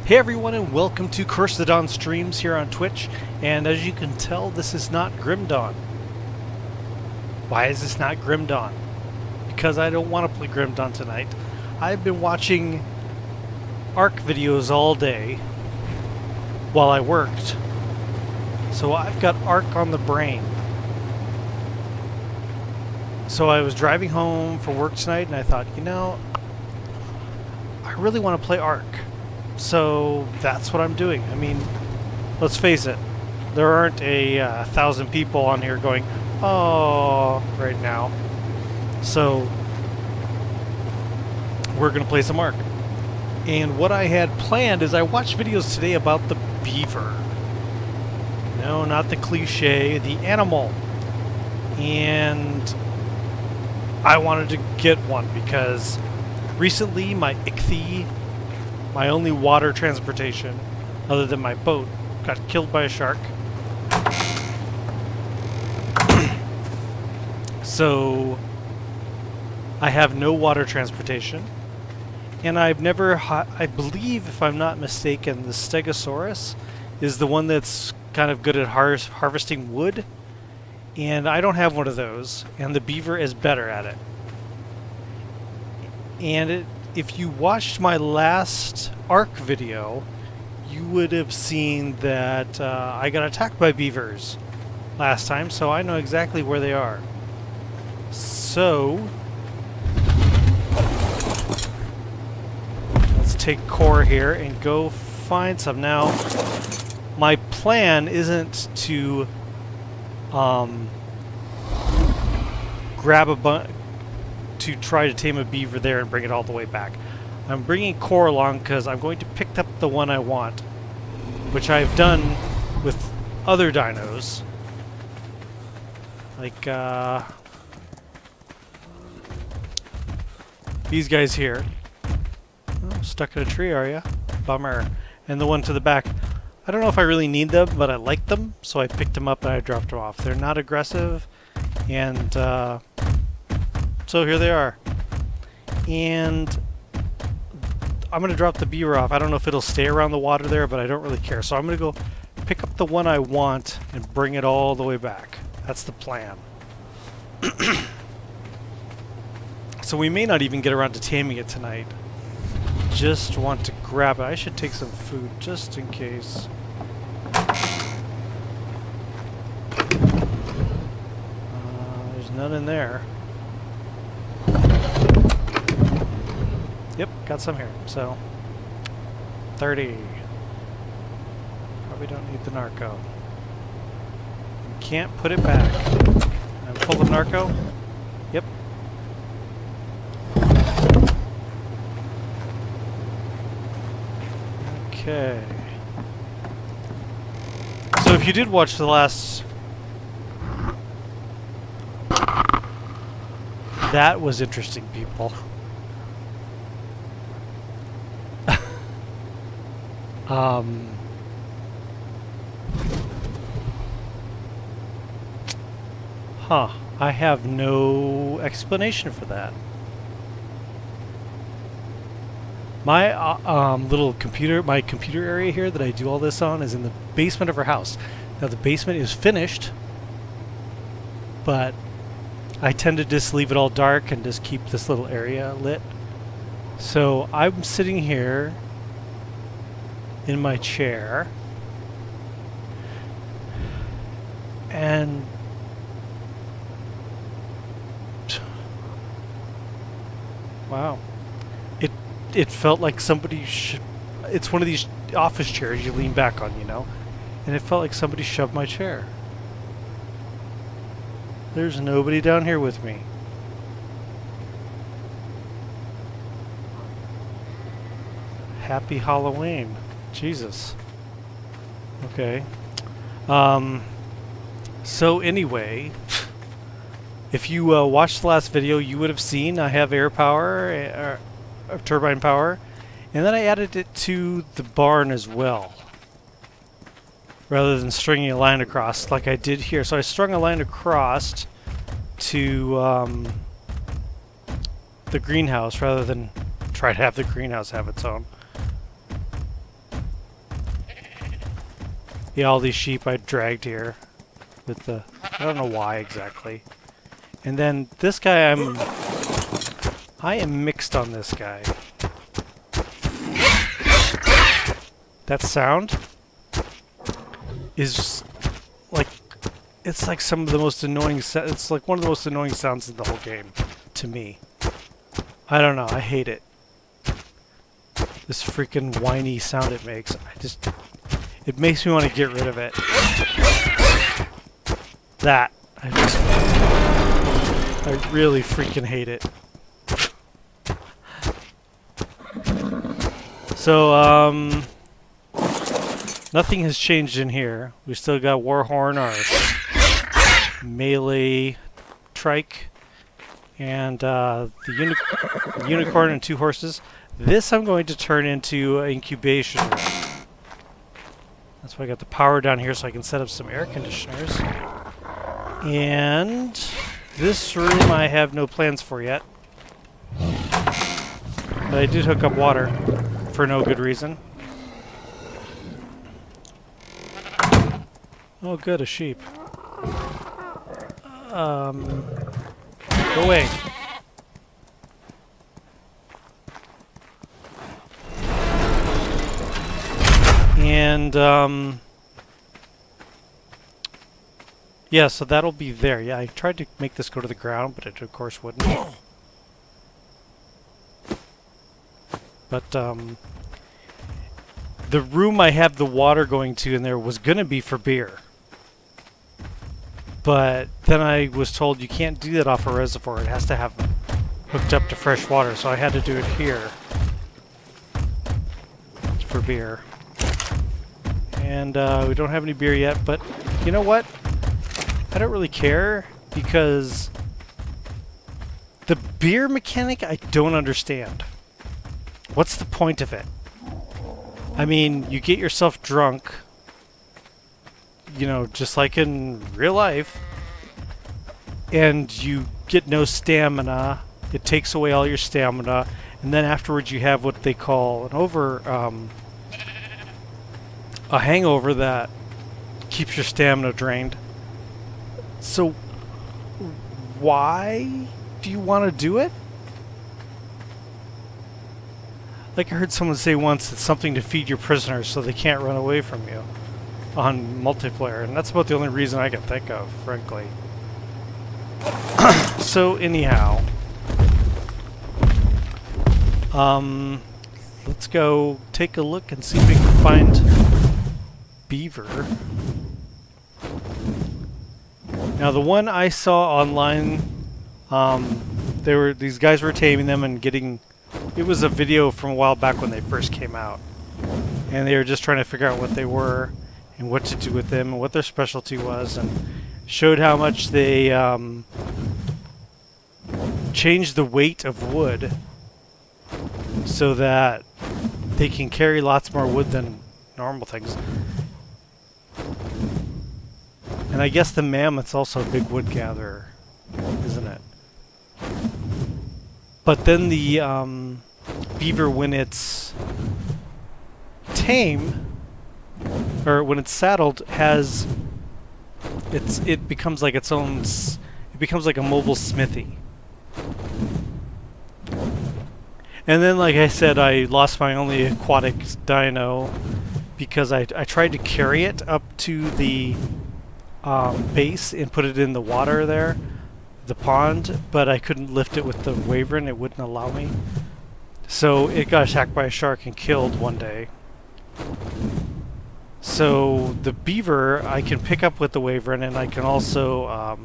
Hey everyone, and welcome to Cursethedawn streams here on Twitch. And as you can tell, this is not Grim Dawn. Why is this not Grim Dawn? Because I don't want to play Grim Dawn tonight. I've been watching Ark videos all day while I worked. So I've got Ark on the brain. So I was driving home from work tonight and I thought, you know, I really want to play Ark. So that's what I'm doing. I mean, let's face it, there aren't a 1,000 people on here going, oh, right now. So we're going to play some Ark. And what I had planned is I watched videos today about the Beaver. No, not the cliche, the animal. And I wanted to get one because recently my ichthy, my only water transportation, other than my boat, got killed by a shark. So I have no water transportation. And I've never, I believe, if I'm not mistaken, the Stegosaurus is the one that's kind of good at harvesting wood. And I don't have one of those. And the Beaver is better at it. And if you watched my last Ark video, you would have seen that I got attacked by beavers last time, so I know exactly where they are. So let's take core here and go find some. Now, my plan isn't to grab a to try to tame a beaver there and bring it all the way back. I'm bringing core along because I'm going to pick up the one I want, which I've done with other dinos, like these guys here. Oh, stuck in a tree, are ya? Bummer. And the one to the back. I don't know if I really need them, but I like them, so I picked them up and I dropped them off. They're not aggressive, and so here they are. And I'm going to drop the beaver off. I don't know if it'll stay around the water there, but I don't really care. So I'm going to go pick up the one I want and bring it all the way back. That's the plan. So we may not even get around to taming it tonight. Just want to grab it. I should take some food just in case. There's none in there. Yep, got some here. So 30. Probably don't need the narco. Can't put it back. I'm full of narco. Yep. Okay. So if you did watch the last... That was interesting, people. I have no explanation for that. My little computer, my computer area here that I do all this on is in the basement of our house. Now the basement is finished, but I tend to just leave it all dark and just keep this little area lit. So I'm sitting here in my chair, and wow, it felt like somebody it's one of these office chairs you lean back on, you know, and it felt like somebody shoved my chair. There's nobody down here with me. Happy Halloween. Jesus. Okay. So anyway, if you watched the last video, you would have seen I have air power, turbine power, and then I added it to the barn as well, rather than stringing a line across like I did here. So I strung a line across to the greenhouse rather than try to have the greenhouse have its own. Yeah, all these sheep I dragged here with the... I don't know why exactly. And then this guy, I am mixed on this guy. That sound is like... It's like some of the most annoying... It's like one of the most annoying sounds in the whole game, to me. I don't know, I hate it. This freaking whiny sound it makes. It makes me want to get rid of it. That. I really freaking hate it. So, nothing has changed in here. We still got Warhorn, our melee trike, and the unicorn and 2 horses. This I'm going to turn into an incubation room. That's why I got the power down here so I can set up some air conditioners. And this room I have no plans for yet. But I did hook up water for no good reason. Oh good, a sheep. Go away. And, yeah, so that'll be there. Yeah, I tried to make this go to the ground, but it, of course, wouldn't. But, the room I have the water going to in there was going to be for beer. But then I was told you can't do that off a reservoir. It has to have hooked up to fresh water, so I had to do it here for beer. And we don't have any beer yet, but you know what? I don't really care, because the beer mechanic I don't understand. What's the point of it? I mean, you get yourself drunk, you know, just like in real life, and you get no stamina. It takes away all your stamina, and then afterwards you have what they call a hangover that keeps your stamina drained. So why do you want to do it? Like I heard someone say once, it's something to feed your prisoners so they can't run away from you on multiplayer, and that's about the only reason I can think of, frankly. So anyhow, let's go take a look and see if we can find Beaver. Now the one I saw online, these guys were taming them and getting. It was a video from a while back when they first came out, and they were just trying to figure out what they were and what to do with them and what their specialty was, and showed how much they changed the weight of wood so that they can carry lots more wood than normal things. And I guess the mammoth's also a big wood gatherer, isn't it? But then the beaver, when it's tame, or when it's saddled, it becomes like its own. It becomes like a mobile smithy. And then, like I said, I lost my only aquatic dino because I tried to carry it up to the base and put it in the water there, the pond, but I couldn't lift it with the wyvern. It wouldn't allow me. So it got attacked by a shark and killed one day. So the beaver I can pick up with the wyvern, and I can also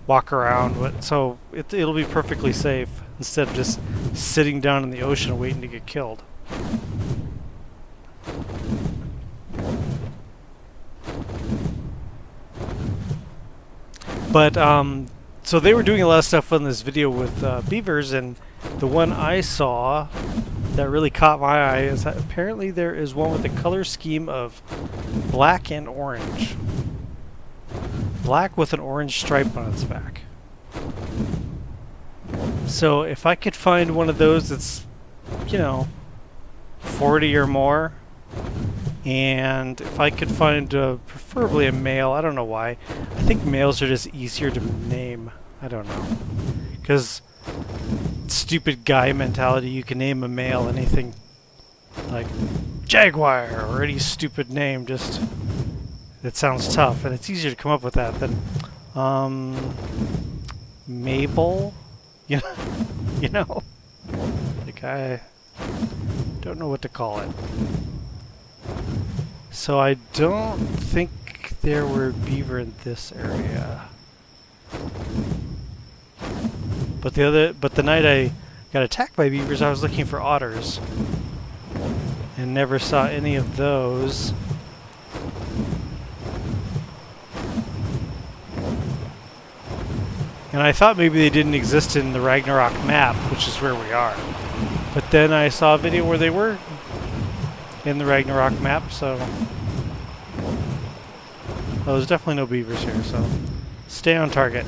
walk around with, so it'll be perfectly safe instead of just sitting down in the ocean waiting to get killed. But so they were doing a lot of stuff on this video with beavers, and the one I saw that really caught my eye is that apparently there is one with a color scheme of black and orange. Black with an orange stripe on its back. So if I could find one of those that's, you know, 40 or more, And if I could find preferably a male, I don't know why. I think males are just easier to name. I don't know. Because stupid guy mentality, you can name a male anything like Jaguar or any stupid name just that sounds tough. And it's easier to come up with that than Mabel. You know, you know? Like I don't know what to call it. So I don't think there were beaver in this area. But the night I got attacked by beavers, I was looking for otters and never saw any of those. And I thought maybe they didn't exist in the Ragnarok map, which is where we are. But then I saw a video where they were in the Ragnarok map, so there's definitely no beavers here, so stay on target.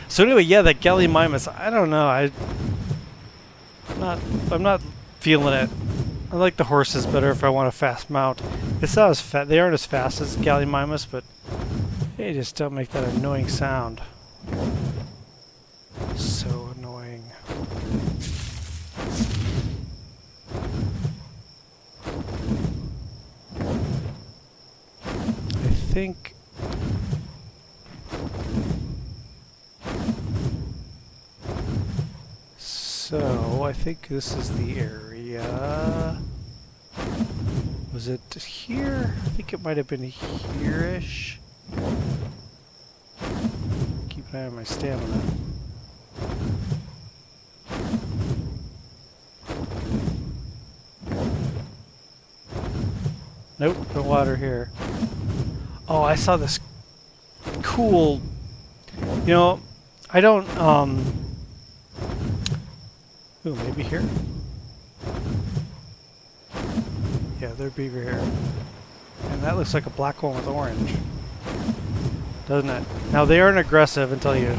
So anyway, yeah, that Gallimimus, I don't know, I'm not feeling it. I like the horses better if I want a fast mount. It's not as fast, they aren't as fast as Gallimimus, but they just don't make that annoying sound. So annoying. I think so. I think this is the area. Was it here? I think it might have been here-ish. Keep an eye on my stamina. Nope, no water here. Oh, I saw this cool, you know, I don't, ooh, maybe here? Yeah, there'd beaver here. And that looks like a black one with orange. Doesn't it? Now, they aren't aggressive until you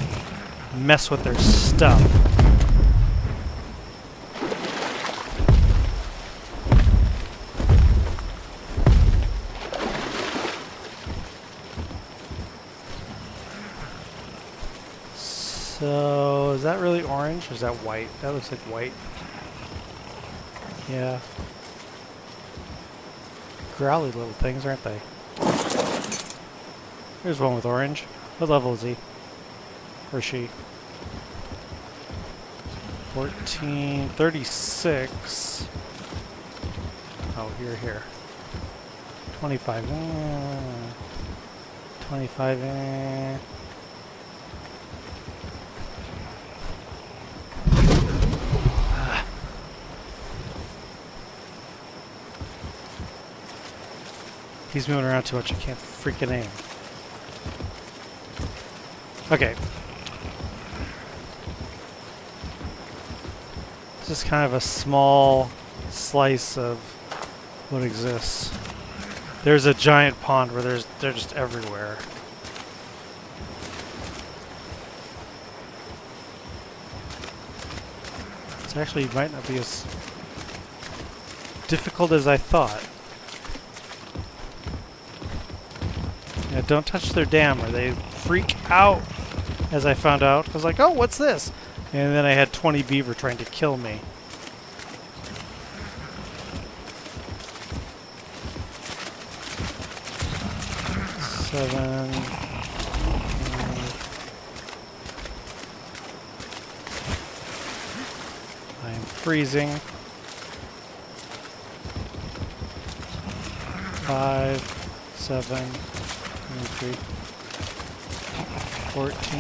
mess with their stuff. So, is that really orange or is that white? That looks like white. Yeah. Growly little things, aren't they? Here's one with orange. What level is he? Or she? 1436. Oh, here. 25. 25. He's moving around too much, I can't freaking aim. Okay. This is kind of a small slice of what exists. There's a giant pond where they're just everywhere. It actually might not be as difficult as I thought. Yeah, don't touch their dam or they freak out, as I found out. I was like, oh, what's this? And then I had 20 beaver trying to kill me. Seven. I am freezing. 5, 7. 23, 14,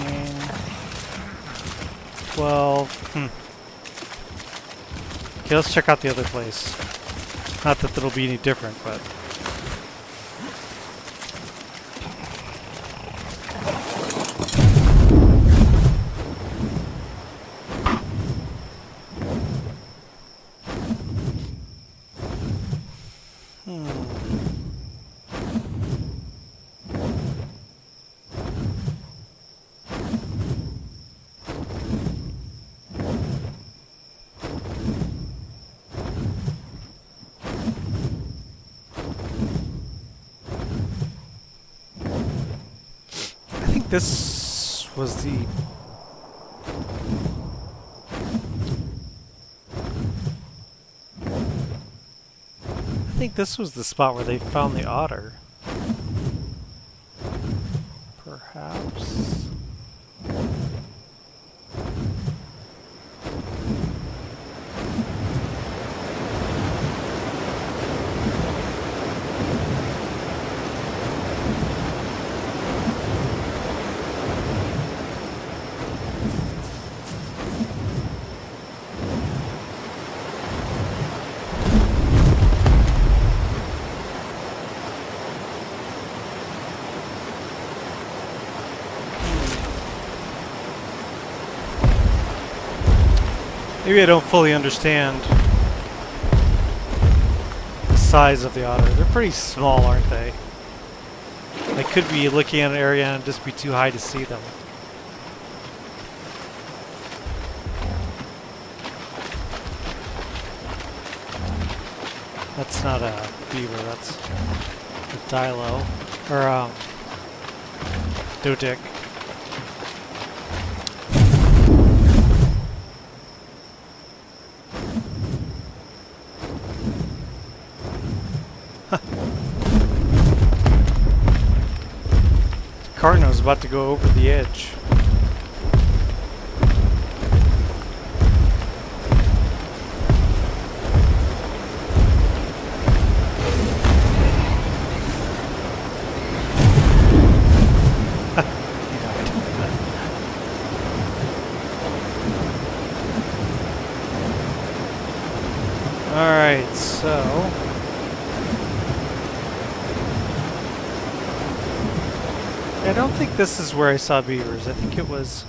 12. Okay, let's check out the other place. Not that it'll be any different, but... this was the... I think this was the spot where they found the otter. Perhaps? Maybe I don't fully understand the size of the otter. They're pretty small, aren't they? I could be looking at an area and just be too high to see them. That's not a beaver, that's a dilo. Or, dotic. Carno's about to go over the edge. He died. Alright, so... I don't think this is where I saw beavers. I think it was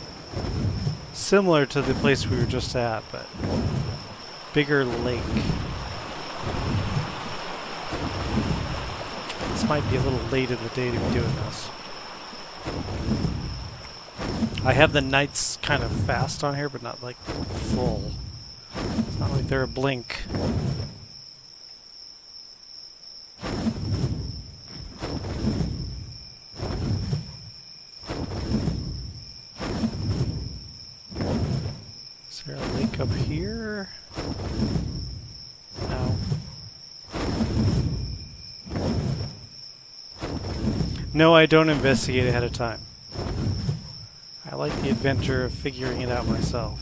similar to the place we were just at, but bigger lake. This might be a little late in the day to be doing this. I have the nights kind of fast on here, but not like full. It's not like they're a blink. Is there a lake up here? No. No, I don't investigate ahead of time. I like the adventure of figuring it out myself.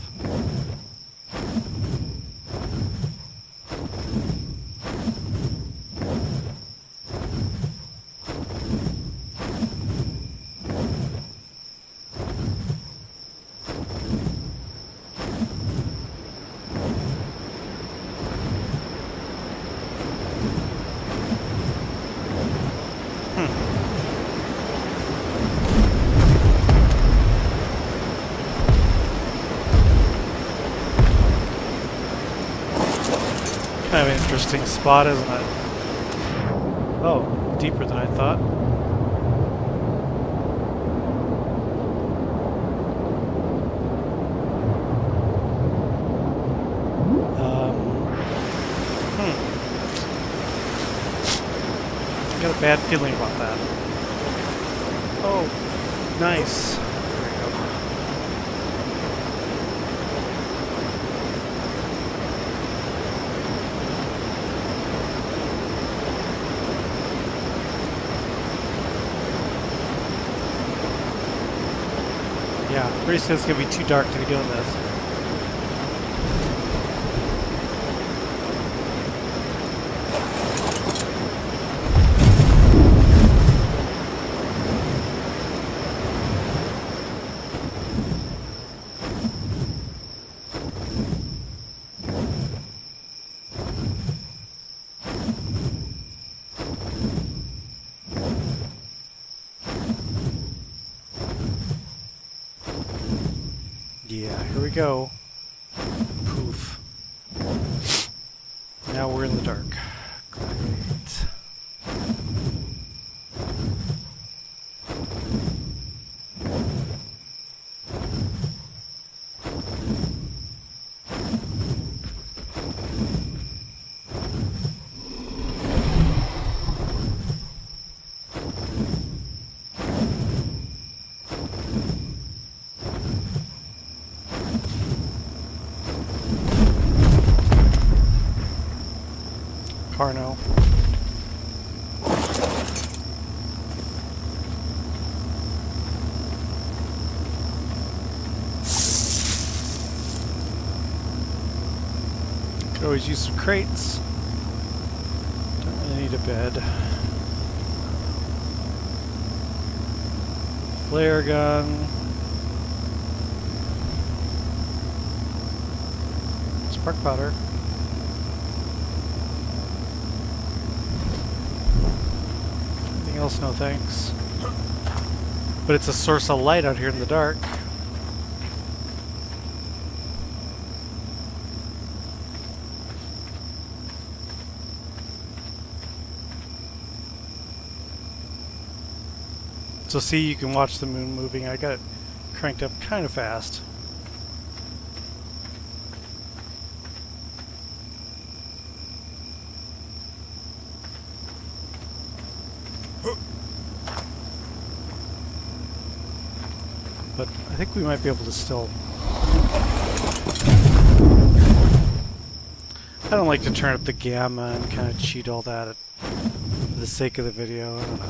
Kind of an interesting spot, isn't it? Oh, deeper than I thought. I got a bad feeling about that. Oh, nice. There we go. Yeah, pretty soon it's going to be too dark to be doing this. Yeah, here we go. Poof. Now we're in the dark. Great. Parno. Could always use some crates. Don't really need a bed. Flare gun. Spark powder. Anything else? No thanks. But it's a source of light out here in the dark. So see, you can watch the moon moving. I got it cranked up kind of fast. But I think we might be able to still... I don't like to turn up the gamma and kind of cheat all that for the sake of the video. I don't know.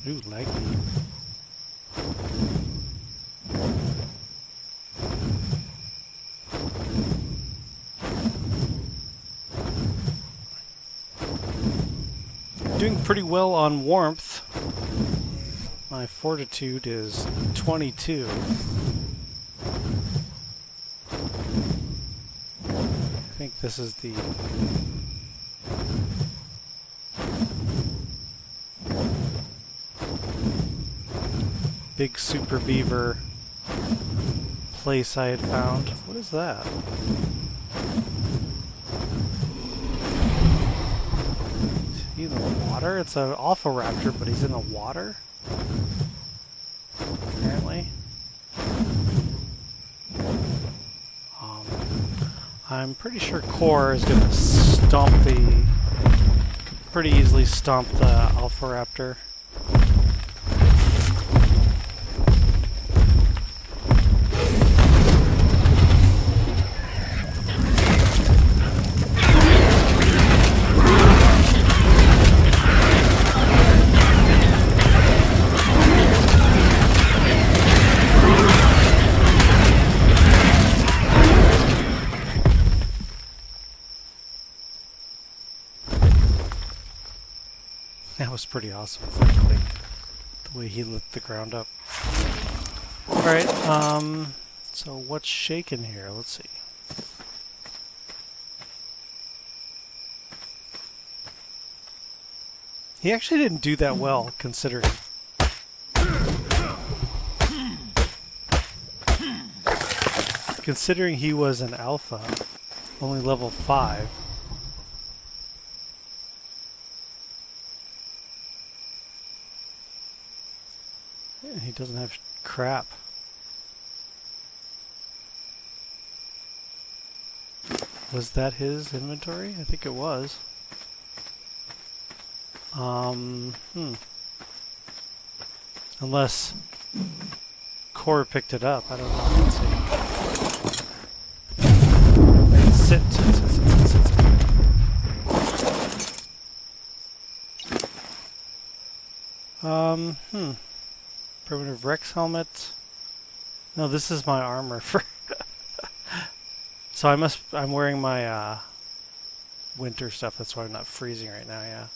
Ooh, laggy. Doing pretty well on warmth. My fortitude is 22. I think this is the big super beaver place I had found. What is that? Is he in the water? It's an alpha raptor, but he's in the water? Apparently. I'm pretty sure Core is going to pretty easily stomp the alpha raptor. That was pretty awesome, frankly, the way he lit the ground up. Alright, so what's shaking here? Let's see. He actually didn't do that well, considering. Considering he was an alpha, only level 5. He doesn't have crap. Was that his inventory? I think it was. Unless Core picked it up. I don't know. Let's see. Sit. Primitive Rex helmet. No, this is my armor for. So I'm wearing my winter stuff. That's why I'm not freezing right now. Yeah.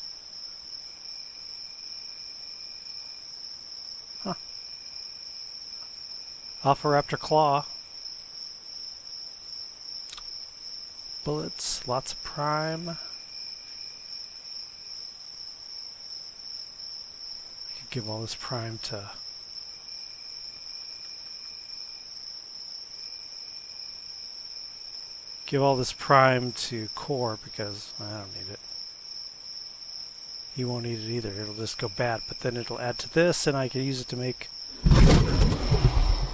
Huh. Alpha Raptor claw. Bullets. Lots of prime. I could give all this prime to. Give all this prime to Core because I don't need it. He won't need it either. It'll just go bad, but then it'll add to this and I can use it to make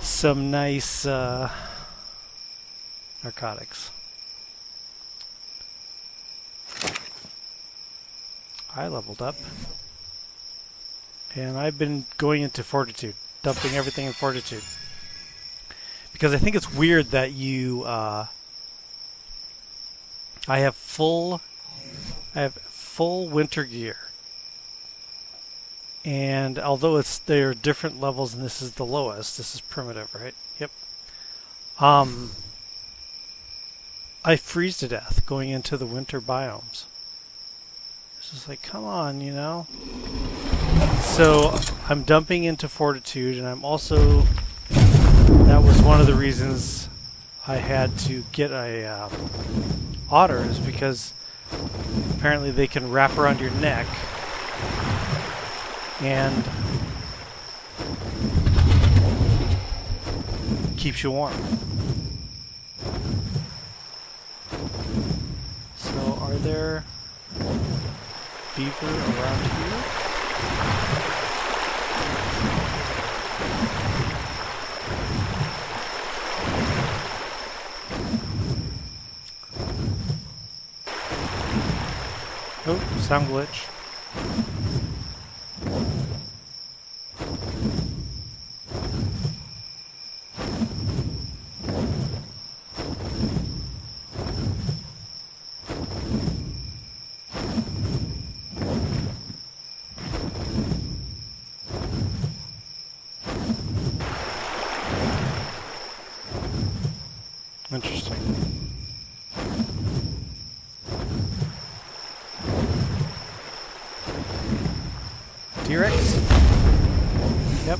some nice narcotics. I leveled up. And I've been going into Fortitude, dumping everything in Fortitude. Because I think it's weird that you, I have full winter gear. And although there are different levels and this is the lowest, this is primitive, right? Yep. I freeze to death going into the winter biomes. It's just like, come on, you know? So I'm dumping into Fortitude, and I'm also, that was one of the reasons I had to get a otter, is because apparently they can wrap around your neck and keeps you warm. So are there beaver around here? Oh, sound glitch. Interesting. T-Rex? Yep.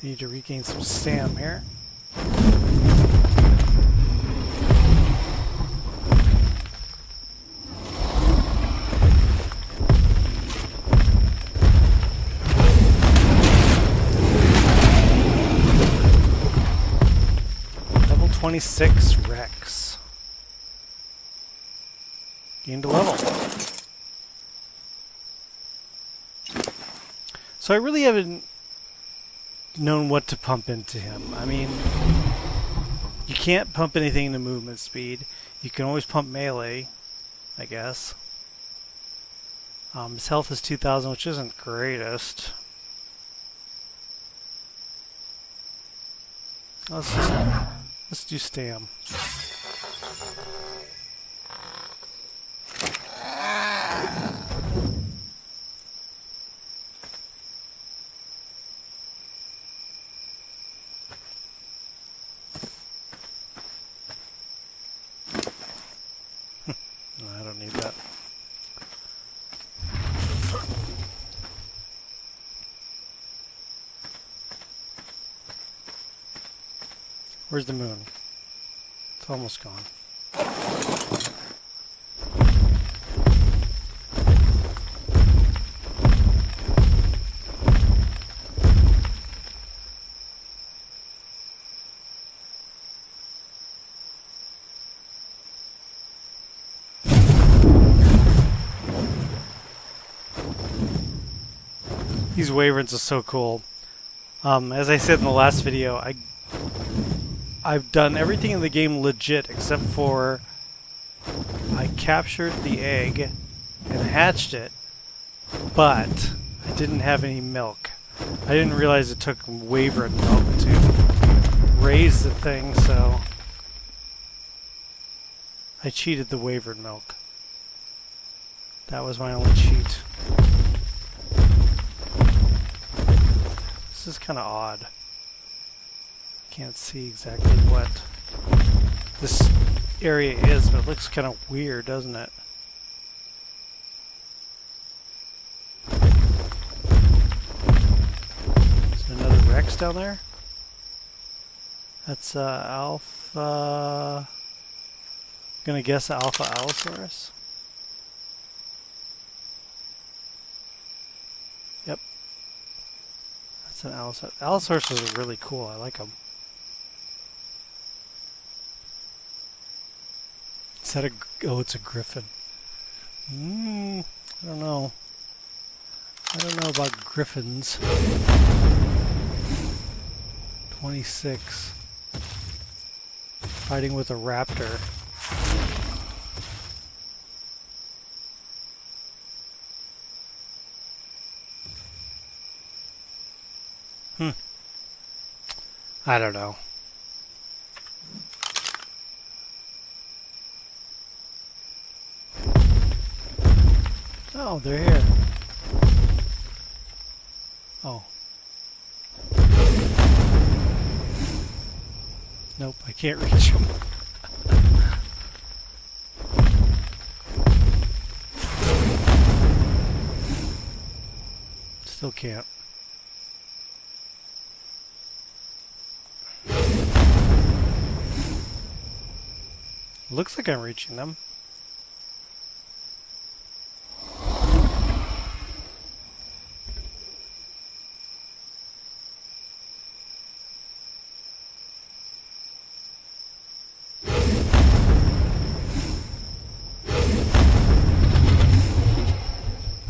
Need to regain some stam here. Level 26 Rex. Gained a level. So I really haven't known what to pump into him. I mean, you can't pump anything into movement speed. You can always pump melee, I guess. His health is 2,000, which isn't greatest. Let's do stam. I don't need that. Where's the moon? It's almost gone. These wyverns are so cool. As I said in the last video, I've done everything in the game legit except for I captured the egg and hatched it, but I didn't have any milk. I didn't realize it took wyvern milk to raise the thing, so I cheated the wyvern milk. That was my only cheat. This is kind of odd. Can't see exactly what this area is, but it looks kind of weird, doesn't it? Is there another Rex down there? That's Alpha. Gonna guess Alpha Allosaurus. Yep. That's an Allosaurus. Allosaurus are really cool. I like them. that a... Oh, it's a griffin. I don't know. I don't know about griffins. 26. Fighting with a raptor. I don't know. Oh, they're here. Oh. Nope, I can't reach them. Still can't. Looks like I'm reaching them.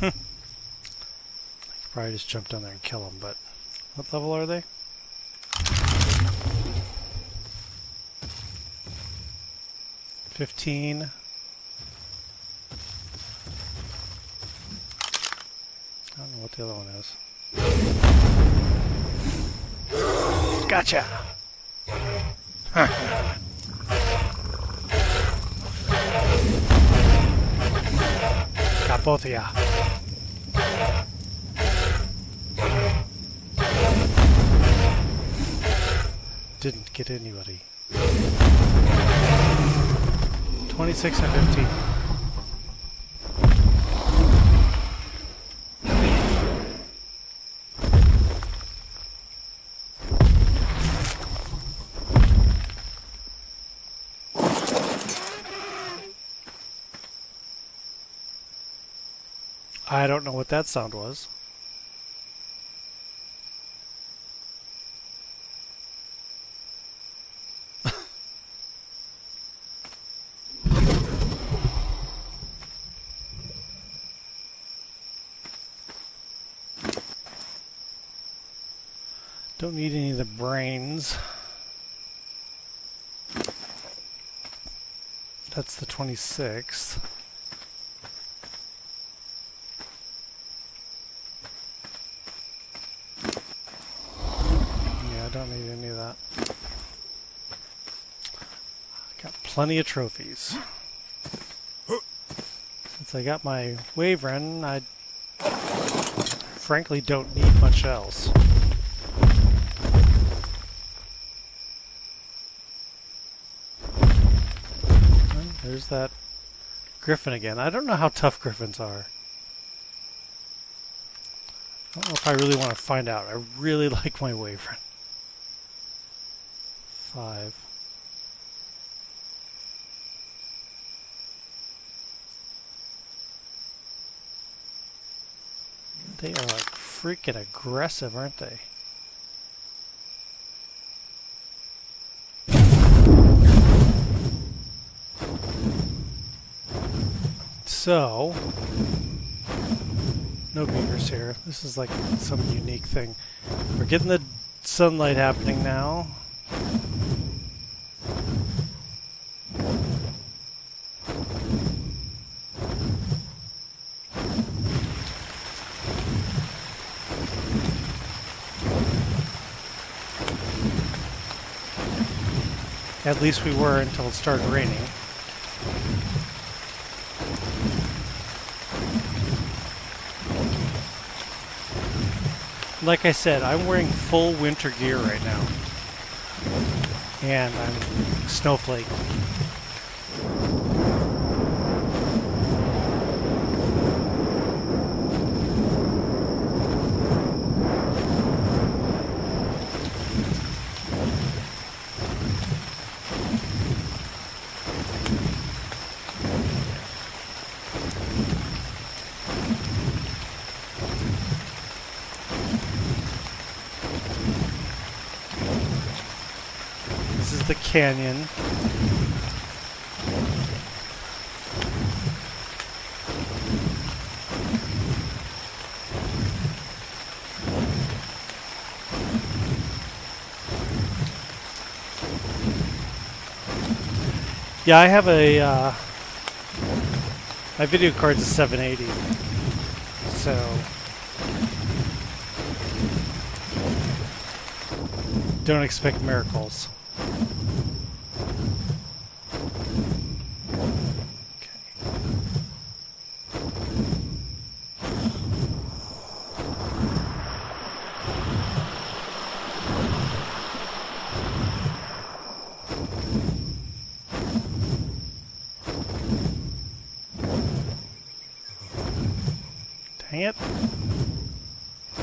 I could probably just jump down there and kill them, but what level are they? $15. I don't know what the other one is. Gotcha! Huh. Got both of ya. Didn't get anybody. 26 and 15. I don't know what that sound was. Don't need any of the brains. That's the 26th. Yeah, I don't need any of that. I got plenty of trophies. Since I got my Wyvern, I frankly don't need much else. There's that griffin again. I don't know how tough griffins are. I don't know if I really want to find out. I really like my Wyvern. 5. They are like freaking aggressive, aren't they? So, no beavers here. This is like some unique thing. We're getting the sunlight happening now. At least we were until it started raining. Like I said, I'm wearing full winter gear right now. And I'm snowflake. This is the canyon. Yeah, I have a my video card's a 780, so don't expect miracles. Dang it. I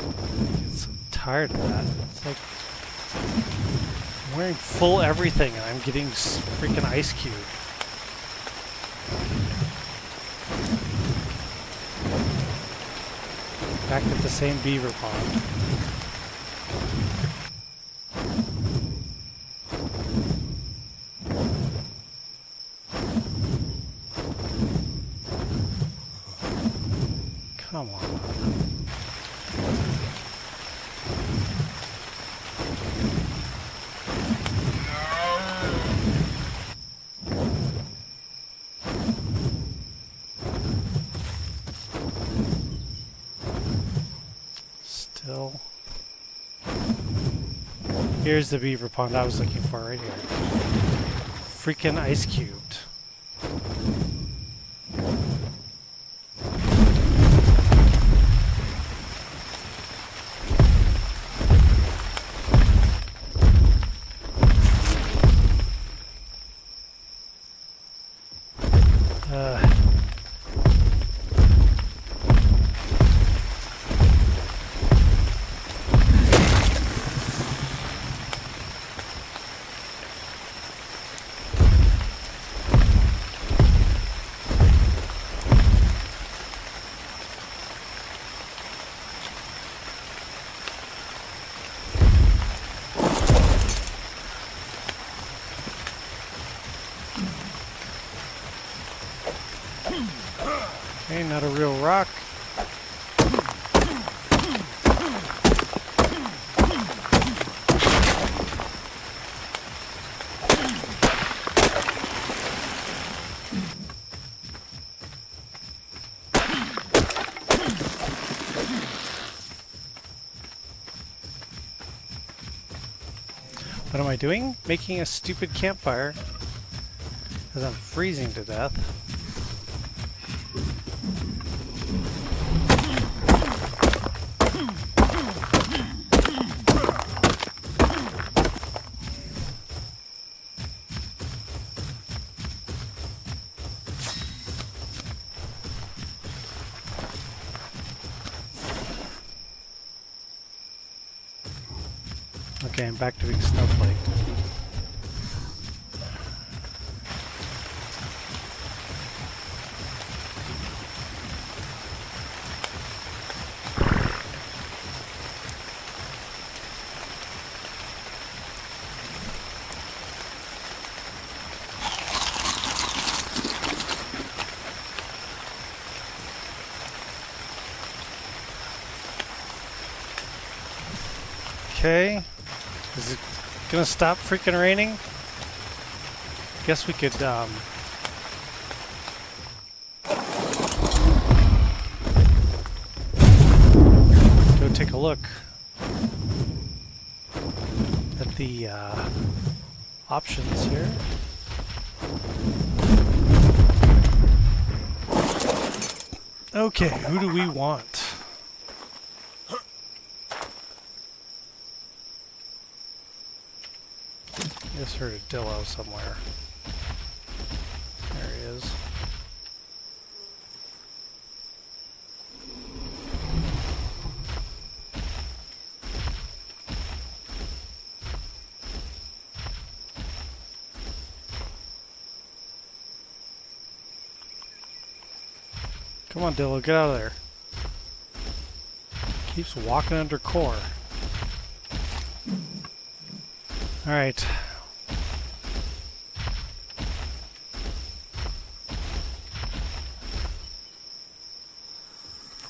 get so tired of that. It's like I'm wearing full everything and I'm getting freaking ice cube. Back at the same beaver pond. Come on. Still. Here's the beaver pond I was looking for right here. Freaking ice cubed. Okay, not a real rock. What am I doing? Making a stupid campfire because I'm freezing to death. Okay, I'm back to being snowflake. Okay. Is it gonna stop freaking raining? Guess we could, go take a look at the, options here. Okay, who do we want? Just heard a dillo somewhere. There he is. Come on, Dillo, get out of there. Keeps walking under core. Alright.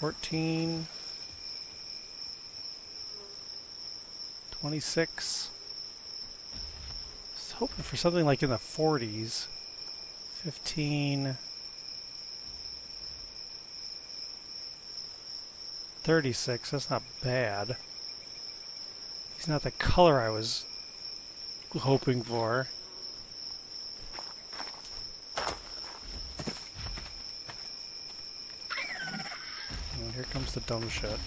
$14, $26. I was hoping for something like in the 40s. 15, 36. That's not bad. He's not the color I was hoping for. And here comes the dumb shit.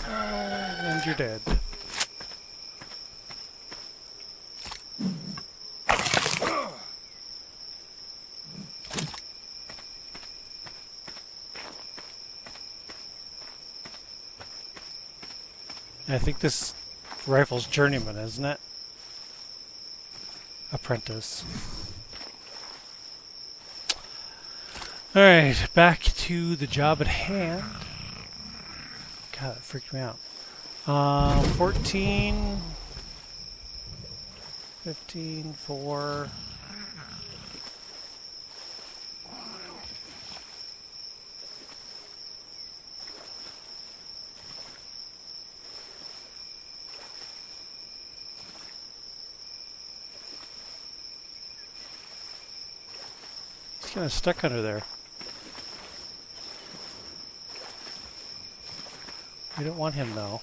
And you're dead. I think this rifle's journeyman, isn't it? Apprentice. Alright, back to the job at hand. God, that freaked me out. 14, 15, 4. He's kind of stuck under there. We don't want him though.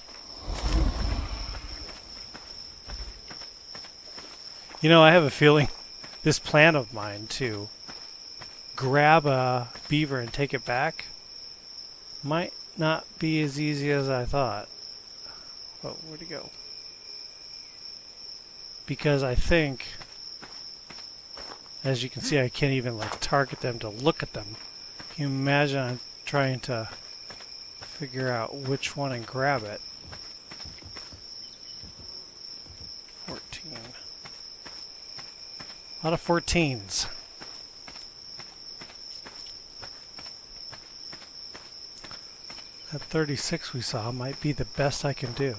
You know, I have a feeling this plan of mine to grab a beaver and take it back might not be as easy as I thought. Oh, where'd he go? Because I think, as you can see, I can't even like target them to look at them. Can you imagine I'm trying to figure out which one and grab it? 14. A lot of 14s. That 36 we saw might be the best I can do.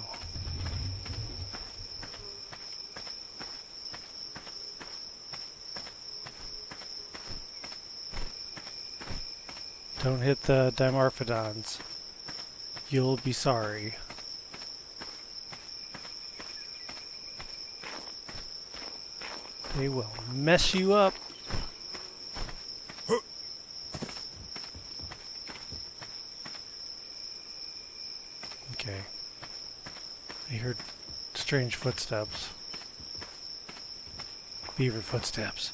Don't hit the dimorphodons. You'll be sorry. They will mess you up. Okay. I heard strange footsteps. Beaver footsteps.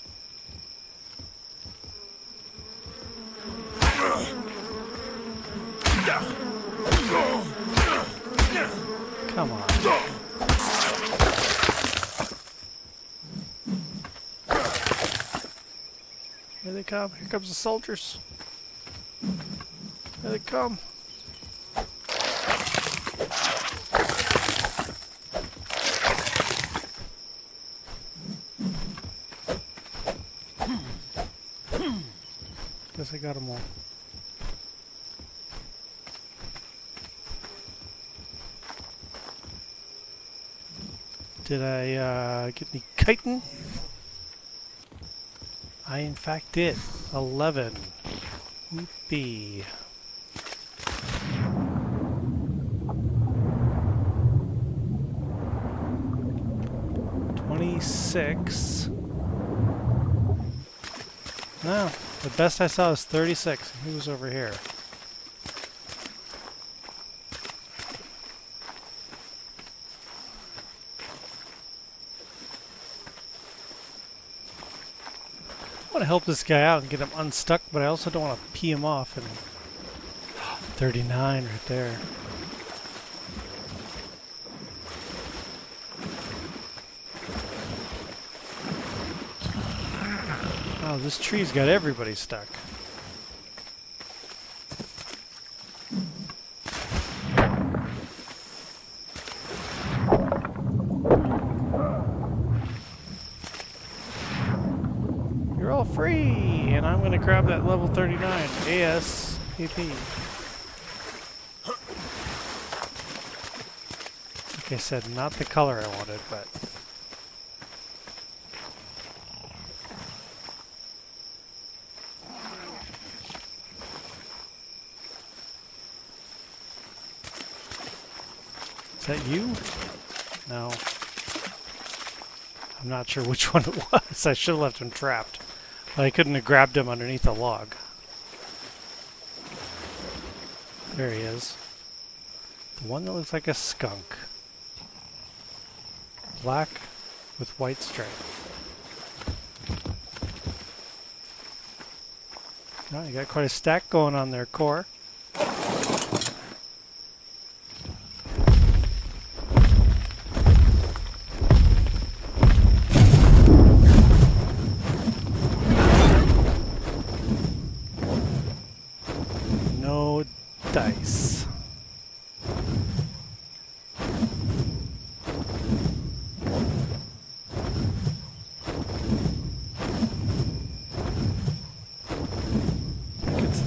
Come on. Here they come. Here comes the soldiers. Here they come. Guess I got them all. Did I get any chitin? I in fact did. 11. Whoopee. $26. No, the best I saw is 36. He was over here. I want to help this guy out and get him unstuck, but I also don't want to pee him off. And 39 right there. Oh, this tree's got everybody stuck. You're all free, and I'm going to grab that level 39 ASAP. Like I said, not the color I wanted, but... Is that you? No. I'm not sure which one it was. I should have left him trapped. But I couldn't have grabbed him underneath a log. There he is. The one that looks like a skunk. Black with white stripe. Oh, you got quite a stack going on there, Core. No dice.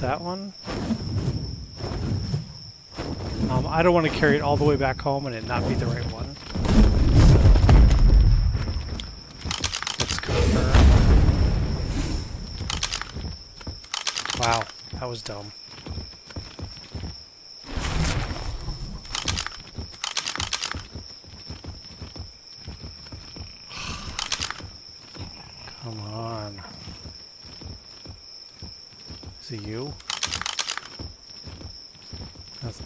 That one. I don't want to carry it all the way back home and it not be the right one. So let's confirm. Wow, that was dumb. Come on. Is it you?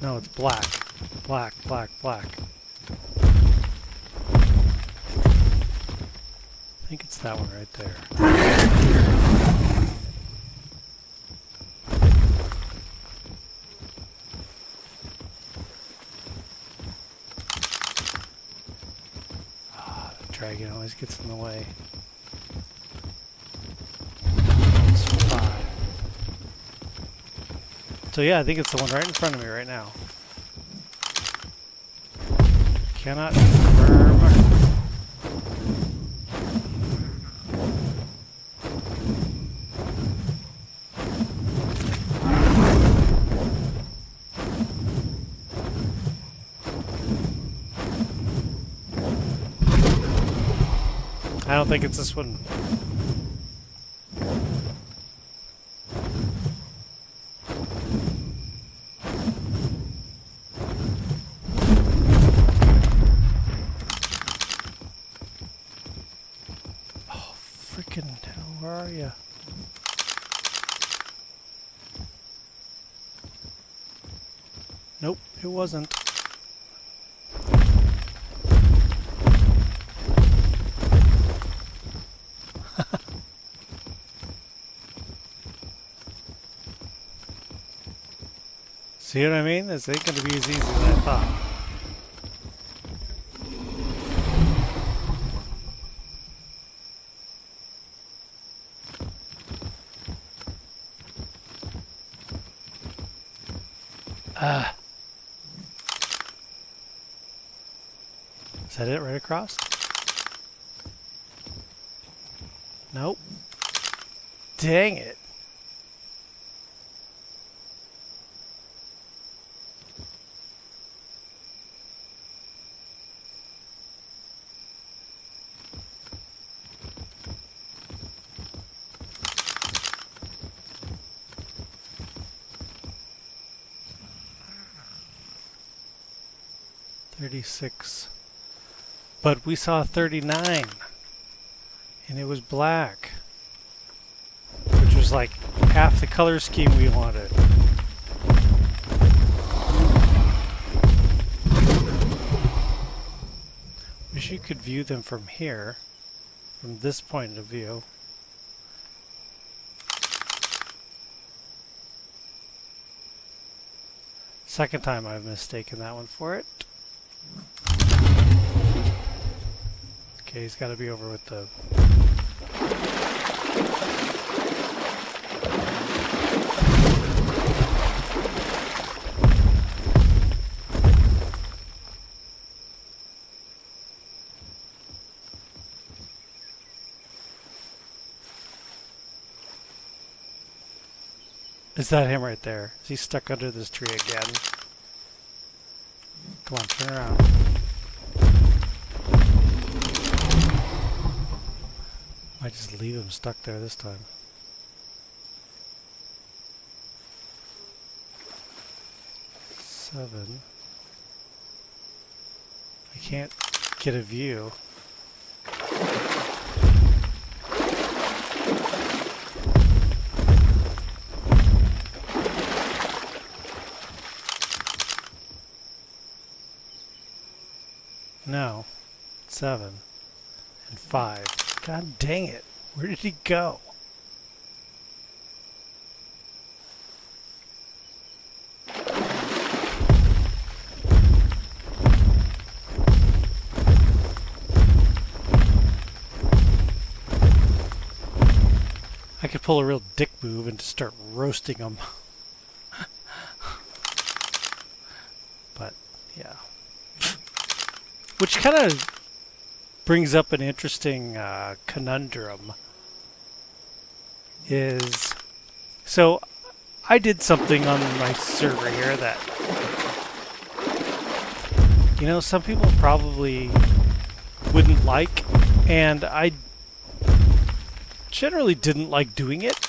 No, it's black. Black, black, black. I think it's that one right there. Ah, the dragon always gets in the way. So yeah, I think it's the one right in front of me right now. Cannot confirm. I don't think it's this one. Where are you? Nope, it wasn't. See what I mean? This ain't gonna be as easy as I thought. Is that it right across? Nope. Dang it. $36. But we saw 39. And it was black. Which was like half the color scheme we wanted. Wish you could view them from here. From this point of view. Second time I've mistaken that one for it. Okay, he's got to be over with the... Is that him right there? Is he stuck under this tree again? Come on, turn around. I just leave him stuck there this time. Seven. I can't get a view. 7, and 5. God dang it. Where did he go? I could pull a real dick move and just start roasting them. But, yeah. Which kind of brings up an interesting conundrum. So, I did something on my server here that, you know, some people probably wouldn't like, and I generally didn't like doing it,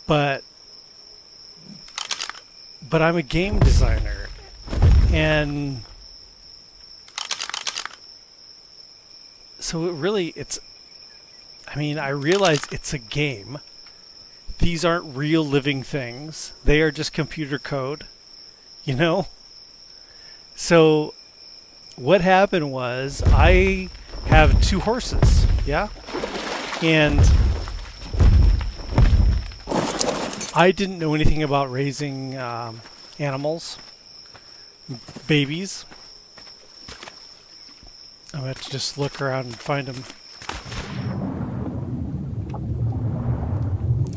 but I'm a game designer, and so I realize it's a game. These aren't real living things. They are just computer code, you know? So what happened was I have 2 horses, yeah? And I didn't know anything about raising animals, babies. I'm going to have to just look around and find them.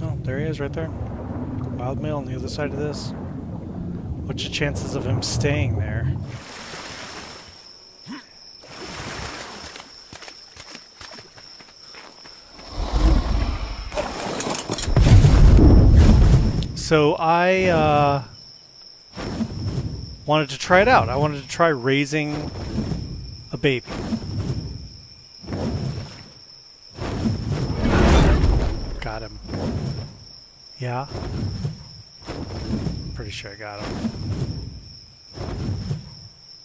Oh, there he is right there. Wild male on the other side of this. What's the chances of him staying there? So I wanted to try it out. I wanted to try raising a baby. Got him. Yeah. Pretty sure I got him.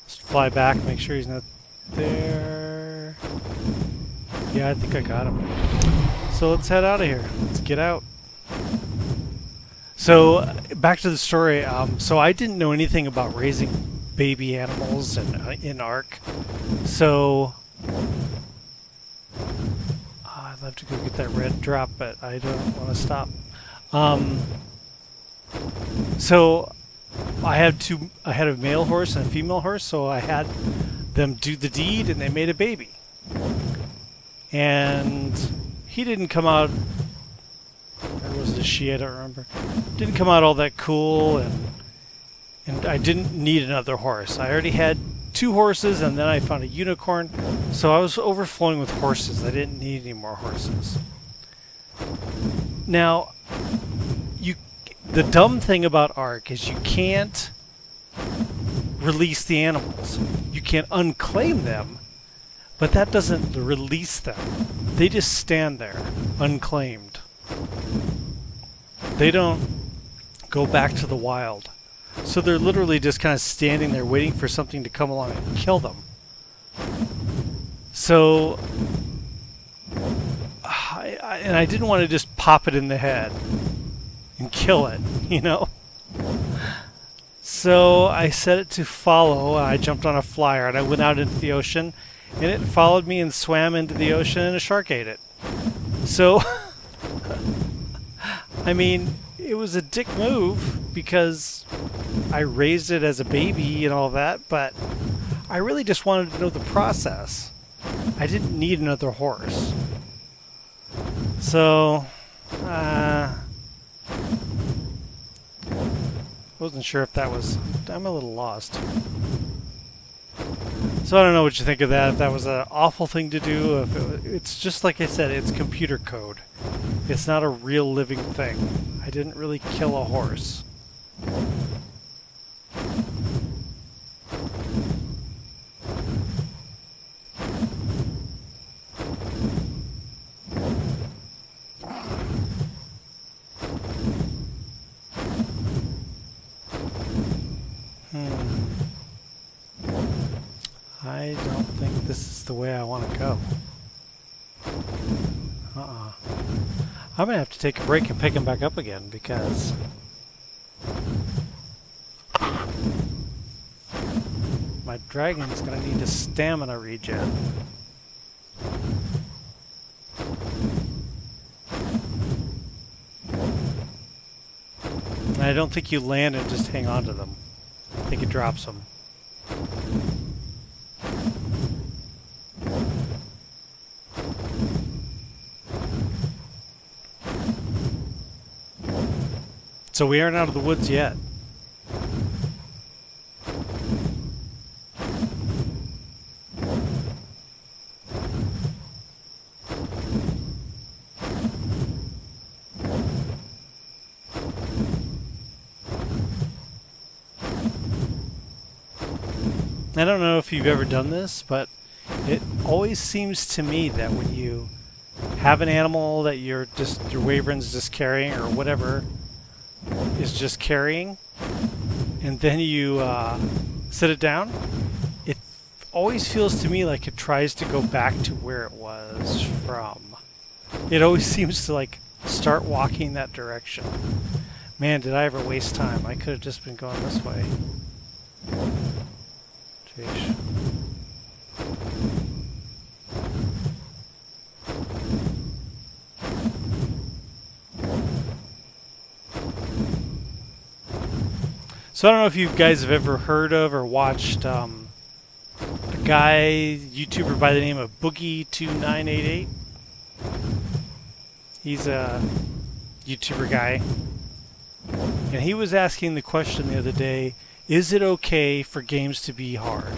Let's fly back, make sure he's not there. Yeah, I think I got him. So let's head out of here. Let's get out. So, back to the story. So I didn't know anything about raising baby animals in Ark. So, I'd love to go get that red drop, but I don't want to stop. So, I had a male horse and a female horse, so I had them do the deed, and they made a baby. And he didn't come out... Or was it a she? I don't remember. Didn't come out all that cool, and I didn't need another horse. I already had 2 horses, and then I found a unicorn, so I was overflowing with horses. I didn't need any more horses. Now, the dumb thing about Ark is you can't release the animals. You can't unclaim them, but that doesn't release them. They just stand there, unclaimed. They don't go back to the wild. So they're literally just kind of standing there waiting for something to come along and kill them. So, I didn't want to just pop it in the head and kill it, you know? So I set it to follow, and I jumped on a flyer, and I went out into the ocean, and it followed me and swam into the ocean, and a shark ate it. So... I mean, it was a dick move because I raised it as a baby and all that, but I really just wanted to know the process. I didn't need another horse. So, wasn't sure if that was... I'm a little lost. So I don't know what you think of that, if that was an awful thing to do. If it's just like I said, it's computer code. It's not a real living thing. I didn't really kill a horse. I don't think this is the way I want to go. I'm going to have to take a break and pick him back up again because my dragon's gonna need a stamina regen. And I don't think you land and just hang on to them. I think it drops them. So we aren't out of the woods yet. I don't know if you've ever done this, but it always seems to me that when you have an animal that your wyvern's just carrying or whatever is just carrying, and then you sit it down, it always feels to me like it tries to go back to where it was from. It always seems to like start walking that direction. Man, did I ever waste time. I could have just been going this way. Jeez. So I don't know if you guys have ever heard of or watched a guy, YouTuber by the name of Boogie2988. He's a YouTuber guy. And he was asking the question the other day, is it okay for games to be hard?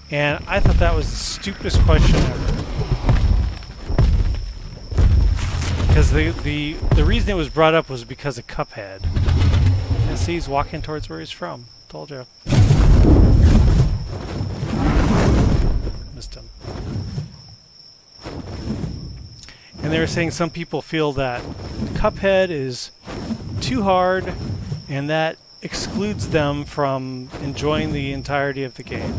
And I thought that was the stupidest question ever. Because the reason it was brought up was because of Cuphead. And see, he's walking towards where he's from. Told you. Missed him. And they were saying some people feel that Cuphead is too hard and that excludes them from enjoying the entirety of the game.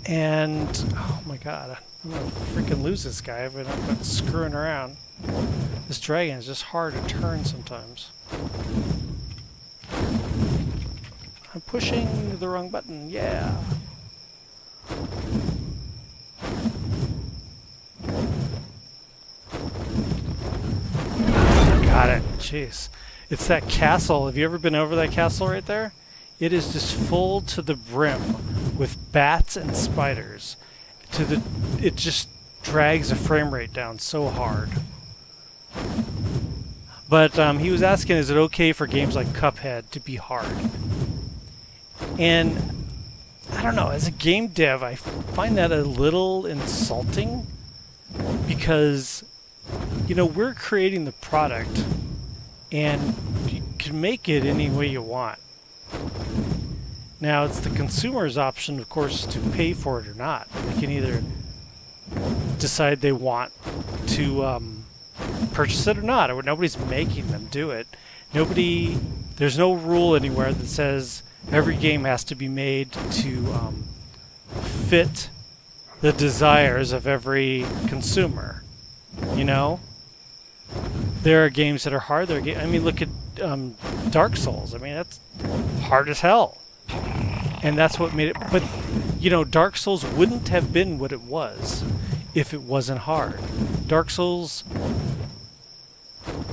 And, oh my god, I'm gonna freaking lose this guy if I'm not screwing around. This dragon is just hard to turn sometimes. I'm pushing the wrong button, yeah. Got it, jeez. It's that castle. Have you ever been over that castle right there? It is just full to the brim with bats and spiders. It just drags the frame rate down so hard. But he was asking, is it okay for games like Cuphead to be hard? And I don't know, as a game dev, I find that a little insulting because, you know, we're creating the product and you can make it any way you want. Now, it's the consumer's option, of course, to pay for it or not. They can either decide they want to purchase it or not. Or nobody's making them do it. There's no rule anywhere that says every game has to be made to fit the desires of every consumer. You know? There are games that are hard. I mean, look at Dark Souls. I mean, that's hard as hell. And that's what made it. But, you know, Dark Souls wouldn't have been what it was if it wasn't hard. Dark Souls,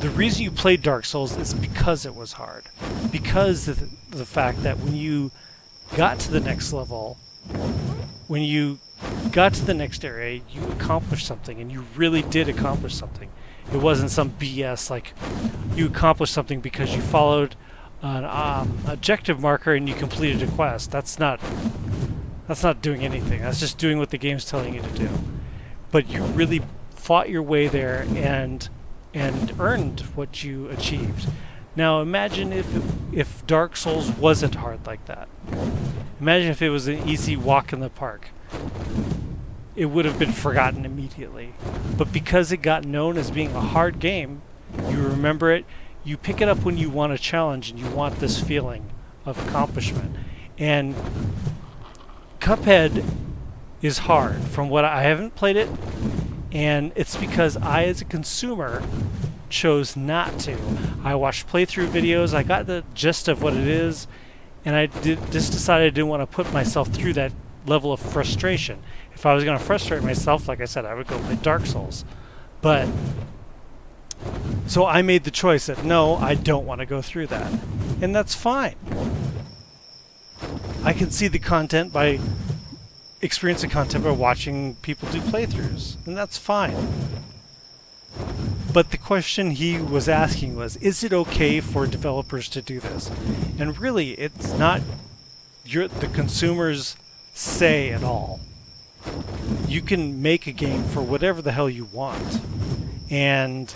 the reason you played Dark Souls is because it was hard. Because of the fact that when you got to the next level, when you got to the next area, you accomplished something, and you really did accomplish something. It wasn't some BS like you accomplished something because you followed an objective marker and you completed a quest. That's not doing anything. That's just doing what the game's telling you to do. But you really fought your way there and earned what you achieved. Now imagine if Dark Souls wasn't hard like that. Imagine if it was an easy walk in the park. It would have been forgotten immediately. But because it got known as being a hard game, you remember it, you pick it up when you want a challenge and you want this feeling of accomplishment. And Cuphead is hard. From what I haven't played it, And it's because I, as a consumer, chose not to. I watched playthrough videos, I got the gist of what it is, and I just decided I didn't want to put myself through that level of frustration. If I was going to frustrate myself, like I said, I would go play Dark Souls. But so I made the choice that no, I don't want to go through that. And that's fine. I can see the content by experiencing content by watching people do playthroughs, and that's fine. But the question he was asking was, is it okay for developers to do this? And really, it's not the consumer's say at all. You can make a game for whatever the hell you want. And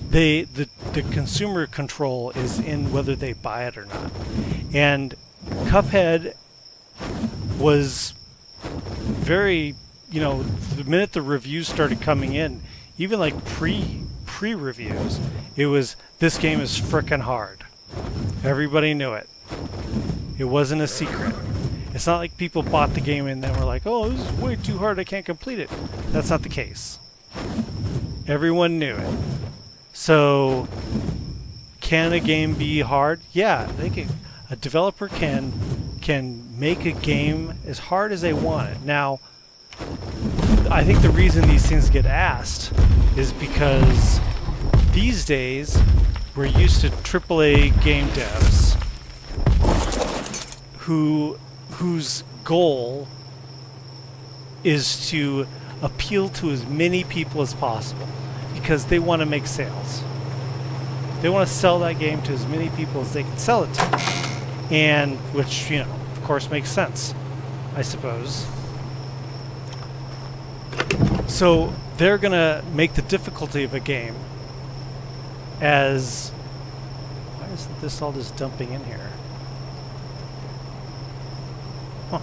the consumer control is in whether they buy it or not. And Cuphead was very, the minute the reviews started coming in, even like pre-reviews, it was, this game is frickin' hard. Everybody knew it. It wasn't a secret. It's not like people bought the game and then were like, oh, this is way too hard, I can't complete it. That's not the case. Everyone knew it. So, can a game be hard? Yeah, a developer can make a game as hard as they want it. Now, I think the reason these things get asked is because these days we're used to AAA game devs whose goal is to appeal to as many people as possible because they want to make sales. They want to sell that game to as many people as they can sell it to. And which, of course makes sense, I suppose. So they're going to make the difficulty of a game as... Why isn't this all just dumping in here? Huh.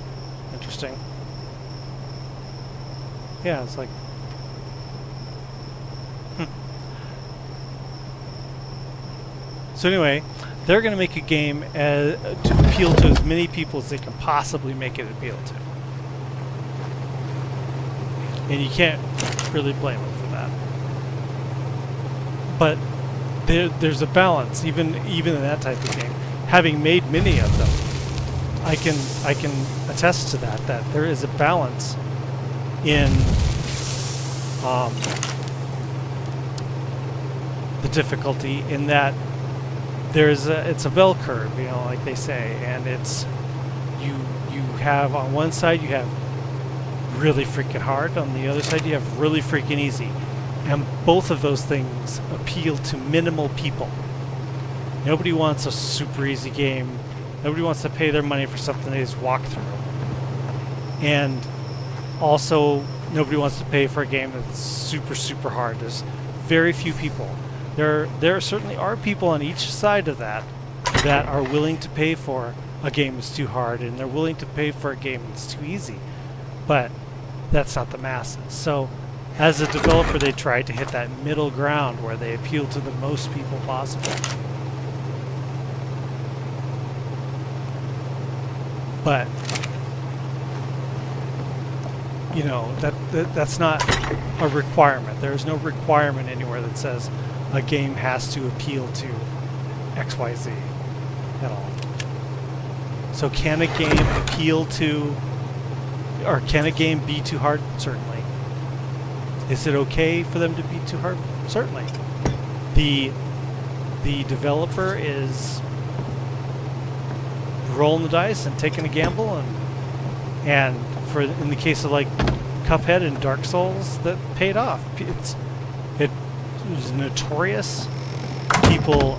Interesting. Yeah, it's like... So anyway, they're going to make a game to appeal to as many people as they can possibly make it appeal to. And you can't really blame them for that. But there's a balance, even in that type of game. Having made many of them, I can attest to that there is a balance in the difficulty, in that it's a bell curve, like they say, and it's you have, on one side you have really freaking hard, on the other side you have really freaking easy, and both of those things appeal to minimal people. Nobody wants a super easy game. Nobody wants to pay their money for something they just walk through. And also, nobody wants to pay for a game that's super, super hard. There's very few people. There certainly are people on each side of that are willing to pay for a game that's too hard, and they're willing to pay for a game that's too easy. But that's not the masses. So, as a developer, they try to hit that middle ground where they appeal to the most people possible. But that's not a requirement. There's no requirement anywhere that says a game has to appeal to XYZ at all. So can a game appeal to, or can a game be too hard? Certainly. Is it okay for them to be too hard? Certainly. The developer is rolling the dice and taking a gamble, and in the case of like Cuphead and Dark Souls, that paid off. It was notorious. People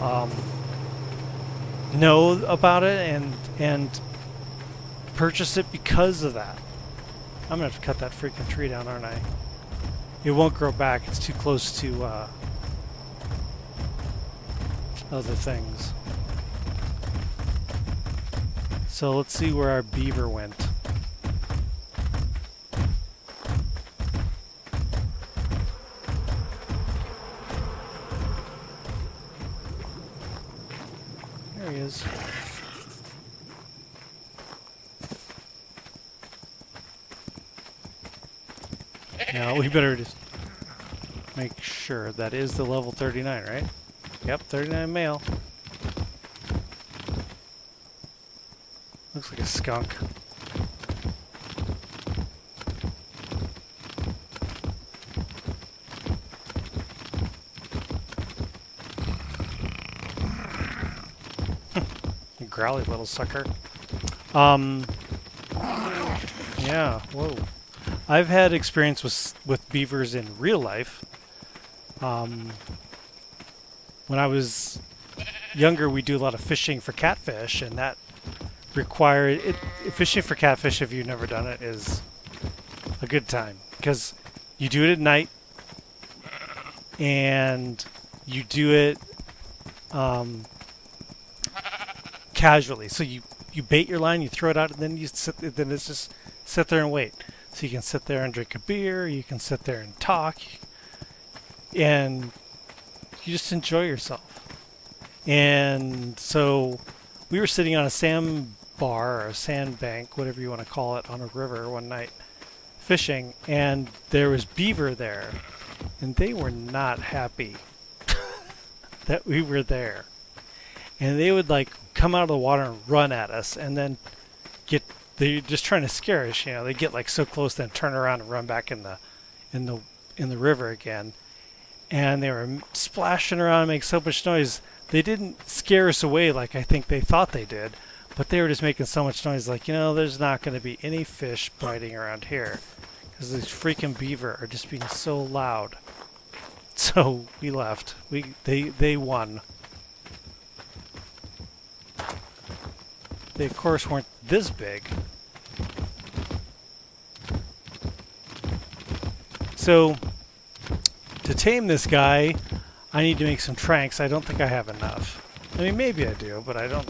know about it and purchase it because of that. I'm gonna have to cut that freaking tree down, aren't I? It won't grow back. It's too close to other things. So let's see where our beaver went. There he is. No, we better just make sure that is the level 39, right? Yep, 39 male. Looks like a skunk. You growly little sucker. Yeah, whoa. I've had experience with beavers in real life. When I was younger, we do a lot of fishing for catfish, and that required it. Fishing for catfish, if you've never done it, is a good time because you do it at night, and you do it casually. So you bait your line, you throw it out, and then then it's just sit there and wait. So you can sit there and drink a beer, you can sit there and talk, and you just enjoy yourself. And so we were sitting on a sandbar or a sandbank, whatever you want to call it, on a river one night fishing, and there was beaver there, and they were not happy that we were there. And they would like come out of the water and run at us, and then they're just trying to scare us, you know. They get like so close, then turn around and run back in the river again. And they were splashing around and making so much noise. They didn't scare us away like I think they thought they did, but they were just making so much noise, like, you know, there's not going to be any fish biting around here because these freaking beaver are just being so loud. So we left. They won. They of course weren't this big. So to tame this guy, I need to make some tranks. I don't think I have enough. I mean, maybe I do, but I don't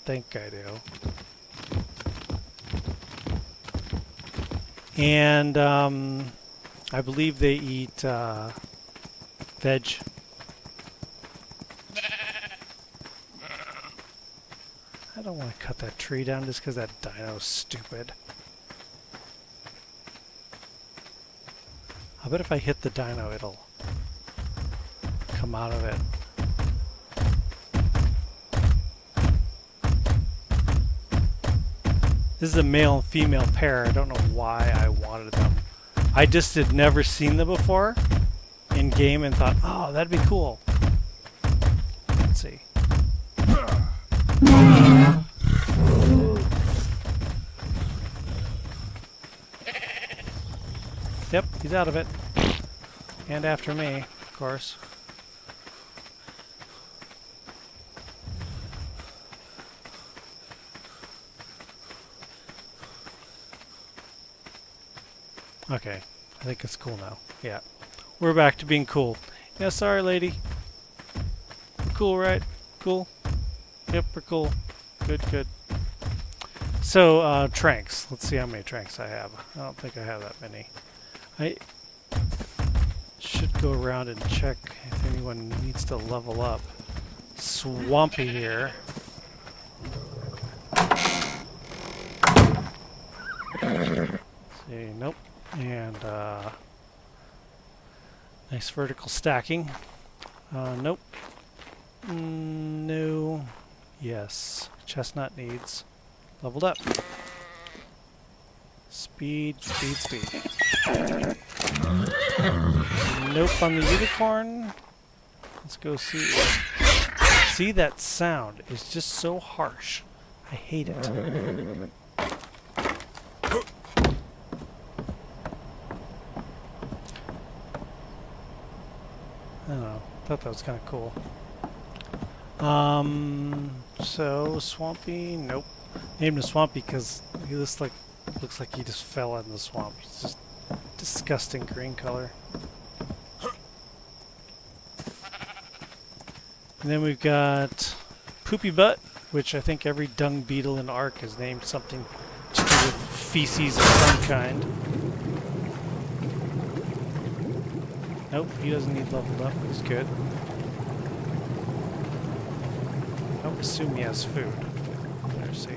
think I do. And I believe they eat veg. I don't want to cut that tree down just because that dino's stupid. I bet if I hit the dino, it'll come out of it. This is a male and female pair. I don't know why I wanted them. I just had never seen them before in game and thought, oh, that'd be cool. Let's see. Yep, he's out of it. And after me, of course. Okay, I think it's cool now. Yeah, we're back to being cool. Yeah, sorry, lady. Cool, right? Cool? Yep, we're cool. Good, good. So, tranks. Let's see how many tranks I have. I don't think I have that many. I should go around and check if anyone needs to level up. Swampy here. See, nope. And nice vertical stacking. Nope. No. Yes. Chestnut needs leveled up. Speed, speed, speed. Nope on the unicorn. Let's go see. See, that sound is just so harsh. I hate it. I don't know. Thought that was kind of cool. So Swampy, nope. Named him Swampy because he looks like he just fell in the swamp. It's just disgusting green color. And then we've got Poopy Butt, which I think every dung beetle in Ark is named something to do with feces of some kind. Nope, he doesn't need leveled up. He's good. I would assume he has food. Let's see.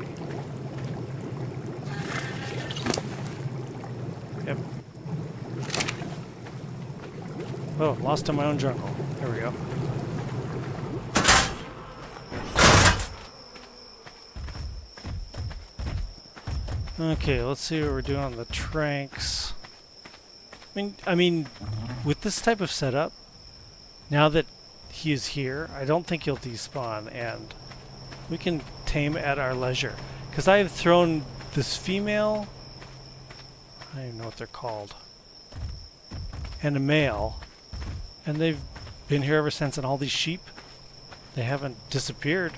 Yep. Oh, lost in my own jungle. There we go. Okay, let's see what we're doing on the tranks. I mean, with this type of setup, now that he is here, I don't think he'll despawn, and we can tame at our leisure. Because I have thrown this female, I don't even know what they're called, and a male, and they've been here ever since, and all these sheep, they haven't disappeared.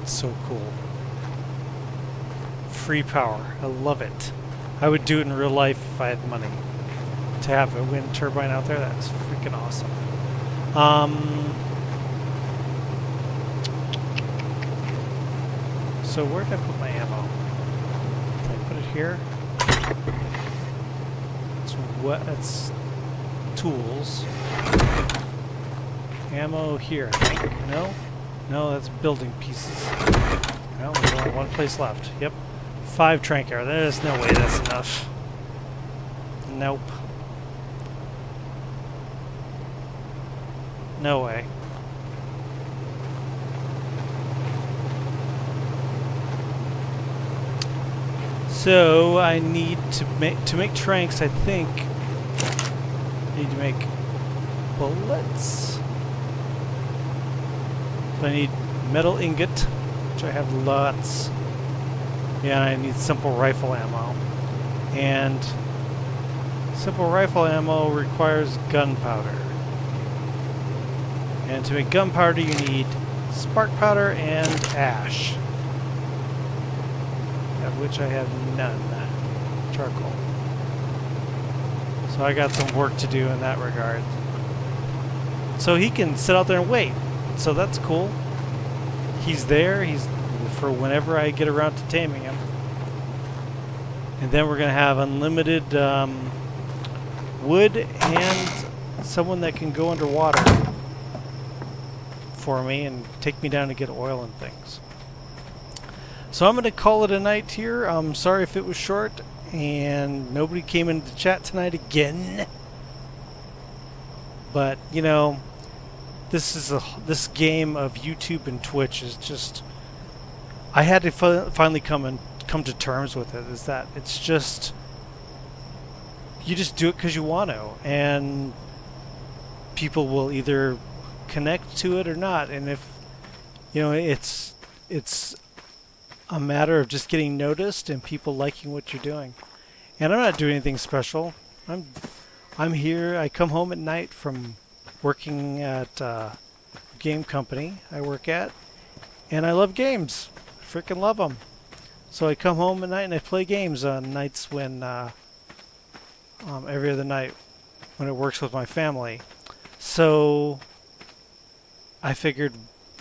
So cool. Free power. I love it. I would do it in real life if I had money. To have a wind turbine out there, that's freaking awesome. So where did I put my ammo? Did I put it here? It's what? It's tools. Ammo here, I think. No? No, that's building pieces. Well, there's only one place left. Yep. 5 trank arrows. There's no way that's enough. Nope. No way. So I need to make tranks. I think I need to make bullets. I need metal ingot, which I have lots. Yeah, I need simple rifle ammo. And simple rifle ammo requires gunpowder. And to make gunpowder, you need spark powder and ash, of which I have none. Charcoal. So I got some work to do in that regard. So he can sit out there and wait. So that's cool. He's there. He's for whenever I get around to taming him. And then we're going to have unlimited wood and someone that can go underwater for me and take me down to get oil and things. So I'm going to call it a night here. I'm sorry if it was short and nobody came into chat tonight again. But, you know, this game of YouTube and Twitch is just, I had to finally come to terms with it. Is that it's just, you just do it because you want to, and people will either connect to it or not. And if you know, it's a matter of just getting noticed and people liking what you're doing. And I'm not doing anything special. I'm here. I come home at night from working at a game company I work at, and I love games. Freaking love them. So I come home at night and I play games on nights when every other night when it works with my family. So I figured,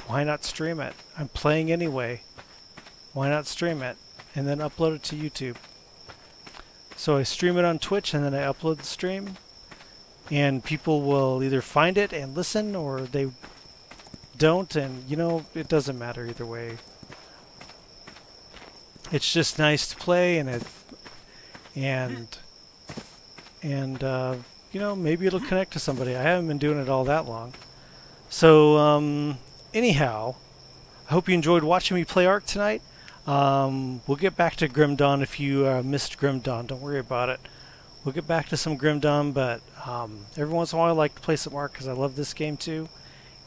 why not stream it? I'm playing anyway. Why not stream it and then upload it to YouTube? So I stream it on Twitch and then I upload the stream, and people will either find it and listen or they don't, and you know, it doesn't matter either way. It's just nice to play, and you know, maybe it'll connect to somebody. I haven't been doing it all that long. So anyhow, I hope you enjoyed watching me play Ark tonight. We'll get back to Grim Dawn. If you missed Grim Dawn, don't worry about it. We'll get back to some Grim Dawn, but every once in a while I like to play some Ark because I love this game too.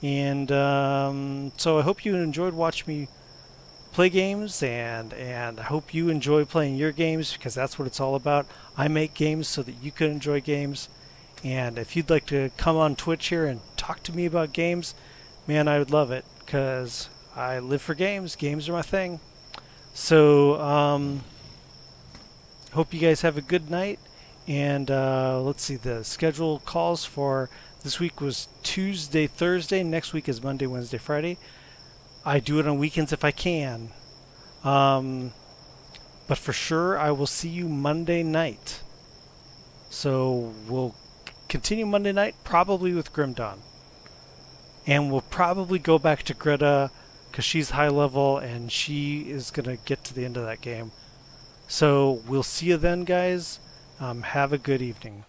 And so I hope you enjoyed watching me play games, and I hope you enjoy playing your games, because that's what it's all about. I make games so that you can enjoy games. And if you'd like to come on Twitch here and talk to me about games, man, I would love it, because I live for games. Games are my thing. So hope you guys have a good night. And let's see, the schedule calls for this week was Tuesday, Thursday. Next week is Monday, Wednesday, Friday. I do it on weekends if I can. But for sure, I will see you Monday night. So we'll continue Monday night, probably with Grim Dawn. And we'll probably go back to Greta because she's high level and she is going to get to the end of that game. So we'll see you then, guys. Have a good evening.